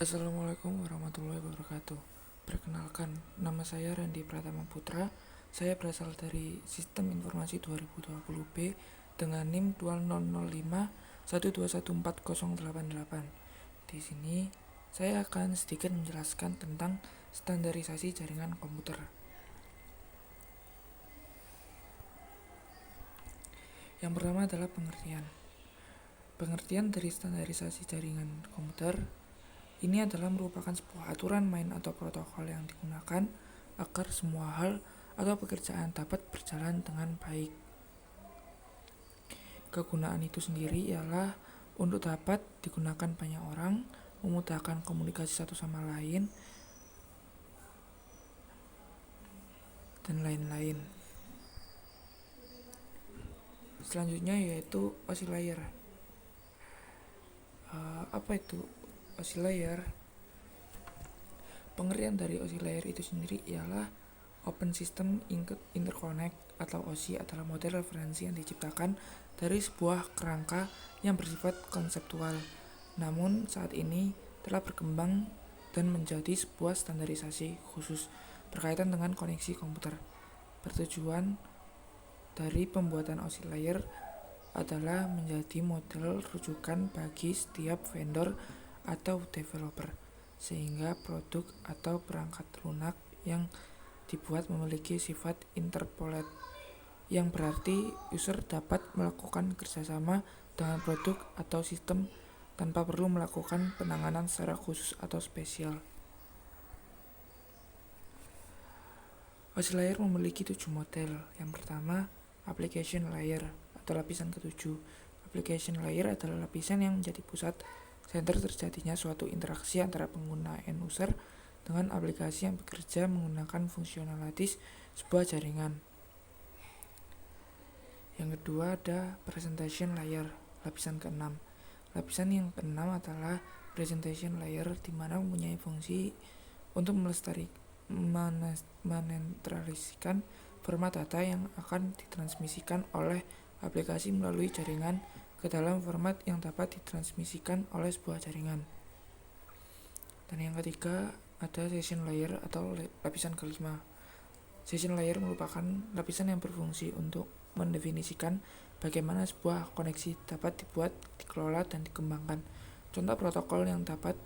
Assalamualaikum warahmatullahi wabarakatuh. Perkenalkan, nama saya Randy Pratama Putra. Saya berasal dari Sistem Informasi 2020B dengan NIM 200512140888. Di sini saya akan sedikit menjelaskan tentang standarisasi jaringan komputer. Yang pertama adalah pengertian. Pengertian dari standarisasi jaringan komputer ini adalah merupakan sebuah aturan main atau protokol yang digunakan agar semua hal atau pekerjaan dapat berjalan dengan baik. Kegunaan itu sendiri ialah untuk dapat digunakan banyak orang, memudahkan komunikasi satu sama lain, dan lain-lain. Selanjutnya yaitu oscillator. Apa itu oscillator? Pengertian dari oscillator itu sendiri ialah Open System Interconnect atau OSI adalah model referensi yang diciptakan dari sebuah kerangka yang bersifat konseptual. Namun saat ini telah berkembang dan menjadi sebuah standarisasi khusus berkaitan dengan koneksi komputer. Bertujuan dari pembuatan oscillator adalah menjadi model rujukan bagi setiap vendor atau developer, sehingga produk atau perangkat lunak yang dibuat memiliki sifat interpolate, yang berarti user dapat melakukan kerjasama dengan produk atau sistem tanpa perlu melakukan penanganan secara khusus atau spesial. Oscillator memiliki 7 model. Yang pertama, application layer atau lapisan ketujuh. Application layer adalah lapisan yang menjadi pusat center terjadinya suatu interaksi antara pengguna end user dengan aplikasi yang bekerja menggunakan fungsionalitas sebuah jaringan. Yang kedua ada presentation layer, lapisan keenam. Lapisan yang keenam adalah presentation layer, di mana mempunyai fungsi untuk menetralisasikan format data yang akan ditransmisikan oleh aplikasi melalui jaringan ke dalam format yang dapat ditransmisikan oleh sebuah jaringan. Dan yang ketiga ada session layer atau lapisan kelima. Session layer merupakan lapisan yang berfungsi untuk mendefinisikan bagaimana sebuah koneksi dapat dibuat, dikelola, dan dikembangkan. Contoh protokol yang dapat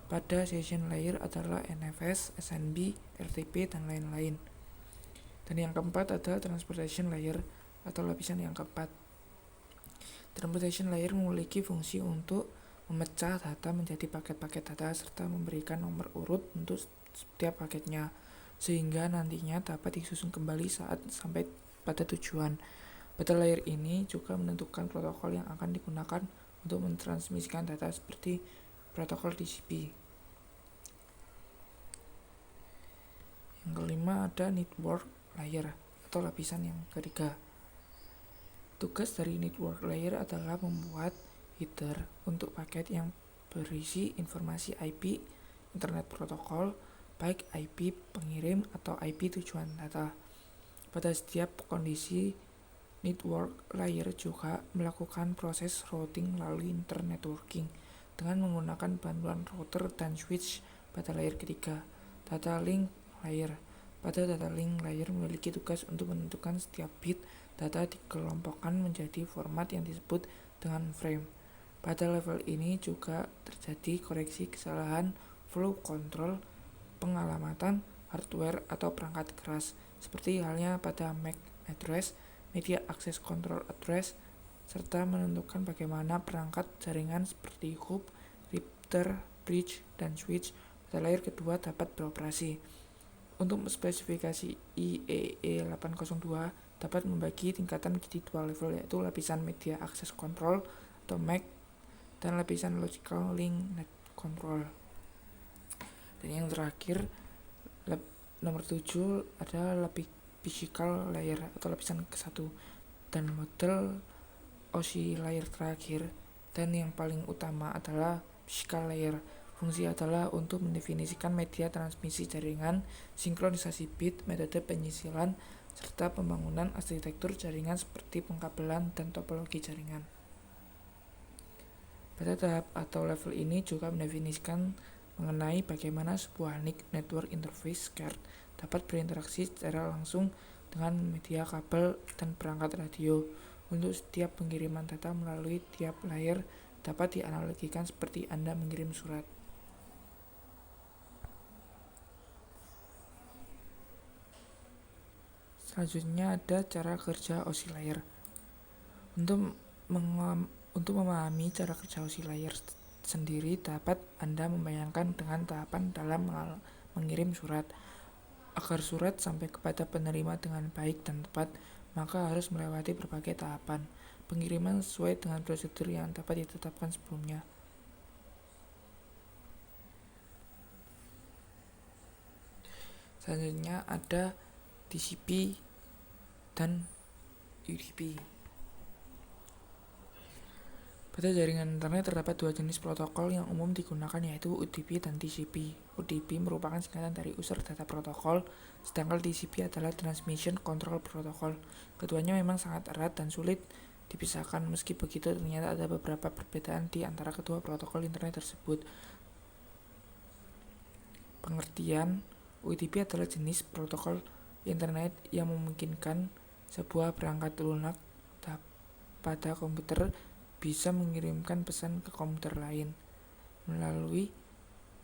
pada session layer adalah NFS, SNB, RTP, dan lain-lain. Dan yang keempat ada transportation layer atau lapisan yang keempat. Transportation layer memiliki fungsi untuk memecah data menjadi paket-paket data serta memberikan nomor urut untuk setiap paketnya, sehingga nantinya dapat disusun kembali saat sampai pada tujuan. Pada layer ini juga menentukan protokol yang akan digunakan untuk mentransmisikan data seperti protokol TCP. Yang kelima ada network layer atau lapisan yang ketiga. Tugas dari network layer adalah membuat header untuk paket yang berisi informasi IP, internet protokol, baik IP pengirim atau IP tujuan data. Pada setiap kondisi, network layer juga melakukan proses routing melalui internetworking dengan menggunakan bantuan router dan switch. Pada layer ketiga, data link layer. Pada data link layer memiliki tugas untuk menentukan setiap bit data dikelompokkan menjadi format yang disebut dengan frame. Pada level ini juga terjadi koreksi kesalahan flow control, pengalamatan hardware atau perangkat keras, seperti halnya pada MAC address, media access control address, serta menentukan bagaimana perangkat jaringan seperti hub, router, bridge, dan switch pada layer kedua dapat beroperasi. Untuk spesifikasi IEE 802 dapat membagi tingkatan menjadi dua level, yaitu lapisan media access control atau MAC dan lapisan logical link net control. Dan yang terakhir nomor 7 ada physical layer atau lapisan ke-1. Dan model OSI layer terakhir dan yang paling utama adalah physical layer. Fungsi adalah untuk mendefinisikan media transmisi jaringan, sinkronisasi bit, metode penyisilan, serta pembangunan arsitektur jaringan seperti pengkabelan dan topologi jaringan. Pada tahap atau level ini juga mendefinisikan mengenai bagaimana sebuah network interface card dapat berinteraksi secara langsung dengan media kabel dan perangkat radio. Untuk setiap pengiriman data melalui tiap layer dapat dianalogikan seperti Anda mengirim surat. Selanjutnya ada cara kerja OSI layer. Untuk memahami cara kerja OSI layer sendiri dapat Anda membayangkan dengan tahapan dalam mengirim surat. Agar surat sampai kepada penerima dengan baik dan tepat, maka harus melewati berbagai tahapan. Pengiriman sesuai dengan prosedur yang dapat ditetapkan sebelumnya. Selanjutnya ada TCP dan UDP. Pada jaringan internet terdapat dua jenis protokol yang umum digunakan, yaitu UDP dan TCP. UDP merupakan singkatan dari User Data Protocol, sedangkan TCP adalah Transmission Control Protocol. Keduanya memang sangat erat dan sulit dipisahkan. Meski begitu, ternyata ada beberapa perbedaan di antara kedua protokol internet tersebut. Pengertian: UDP adalah jenis protokol internet yang memungkinkan sebuah perangkat lunak pada komputer bisa mengirimkan pesan ke komputer lain melalui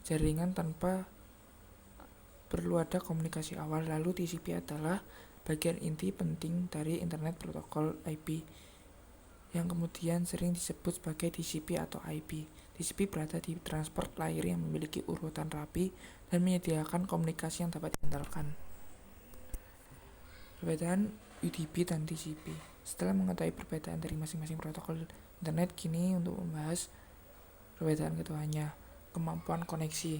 jaringan tanpa perlu ada komunikasi awal. Lalu TCP adalah bagian inti penting dari Internet Protokol IP yang kemudian sering disebut sebagai TCP atau IP. TCP berada di transport layer yang memiliki urutan rapi dan menyediakan komunikasi yang dapat diandalkan. Perbedaan UDP dan TCP. Setelah mengetahui perbedaan dari masing-masing protokol internet, kini untuk membahas perbedaan keduanya. Kemampuan koneksi.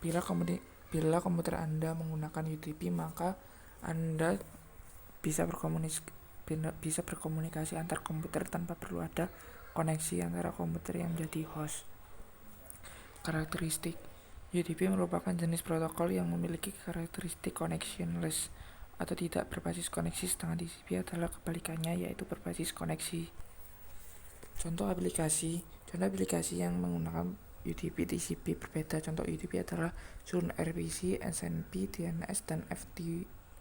Bila komputer Anda menggunakan UDP, maka Anda bisa berkomunikasi antar komputer tanpa perlu ada koneksi antara komputer yang menjadi host. Karakteristik. UDP merupakan jenis protokol yang memiliki karakteristik connectionless atau tidak berbasis koneksi, sedangkan TCP adalah kebalikannya, yaitu berbasis koneksi. Contoh aplikasi yang menggunakan UDP TCP berbeda. Contoh UDP adalah Sun RPC, SNP, DNS, dan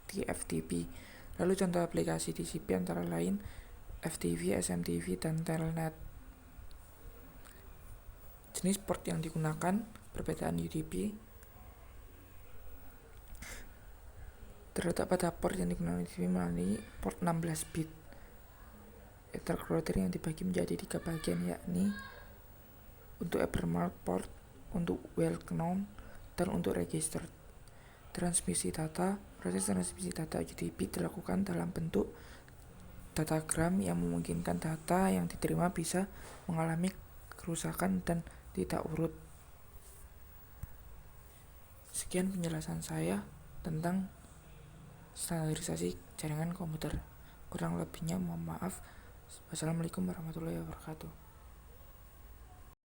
TFTP. Lalu contoh aplikasi TCP antara lain FTP, SMTP, dan Telnet. Jenis port yang digunakan. Perbedaan UDP terletak pada port yang digunakan UDP melalui port 16 bit ether router yang dibagi menjadi 3 bagian, yakni untuk Ethernet port, untuk well known, dan untuk registered. Transmisi data. Proses transmisi data UDP dilakukan dalam bentuk datagram yang memungkinkan data yang diterima bisa mengalami kerusakan dan tidak urut. Sekian penjelasan saya tentang standarisasi jaringan komputer. Kurang lebihnya mohon maaf. Wassalamualaikum warahmatullahi wabarakatuh.